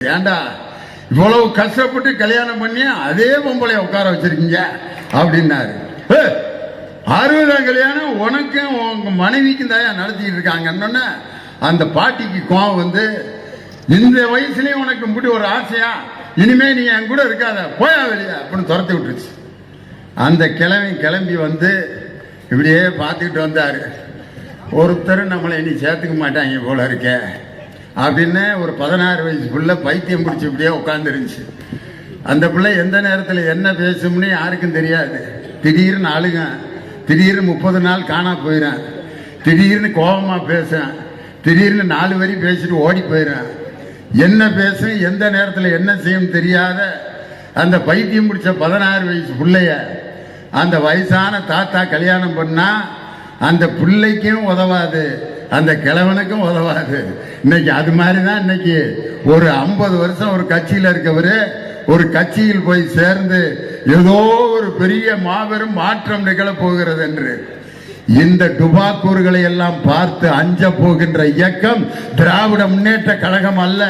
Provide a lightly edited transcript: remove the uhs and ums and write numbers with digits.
ஏண்டா இவ்வளவு கஷ்டப்பட்டு கல்யாணம் பண்ணி அதே பொம்பளைய உட்கார வச்சிருக்கீங்க அப்படின்னாரு. 60ஆம் கல்யாணம் உனக்கும் உங்க மனைவிக்கும் தான் நடத்திட்டு இருக்காங்கன்னு அந்த பாட்டிக்கு கோவம் வந்து, இந்த வயசுலயும் உனக்கு இப்படி ஒரு ஆசையா, இனிமே நீ என் கூட இருக்காத, போயா வெளியா அப்படின்னு துரத்தி விட்டுருச்சு. அந்த கிளம்பி வந்து இப்படியே பார்த்துக்கிட்டு வந்தாரு. ஒருத்தர் நம்மளை இனி சேர்த்துக்க மாட்டாங்க போல இருக்க அப்படின்னு ஒரு 16 வயசு பிள்ளை பைத்தியம் பிடிச்சி இப்படியே உட்காந்துருந்துச்சு. அந்த பிள்ளை எந்த நேரத்தில் என்ன பேசும்னு யாருக்கும் தெரியாது. திடீர்னு அழுக, திடீர்னு 30 நாள் காணா போயிடறேன், திடீர்னு கோபமா பேசுறேன், திடீர்னு 4 வரி பேசிட்டு ஓடி போயிடறேன். என்ன பேசும், எந்த நேரத்தில் என்ன செய்யும் தெரியாத அந்த பைத்தியம் பிடிச்ச 16 வயசு பிள்ளைய அந்த வயசான தாத்தா கல்யாணம் பண்ணா அந்த பிள்ளைக்கும் உதவாது, அந்த கிழவனுக்கும் உதவாது. இன்னைக்கு அது மாதிரிதான் இன்னைக்கு ஒரு 50 வருஷம் ஒரு கட்சியில் இருக்கவர் ஒரு கட்சியில் போய் சேர்ந்து ஏதோ ஒரு பெரிய மாபெரும் மாற்றம் நிகழப் போகிறது என்று. இந்த டுபாக்கூறுகளை எல்லாம் பார்த்து அஞ்ச போகின்ற இயக்கம் திராவிட முன்னேற்ற கழகம் அல்ல.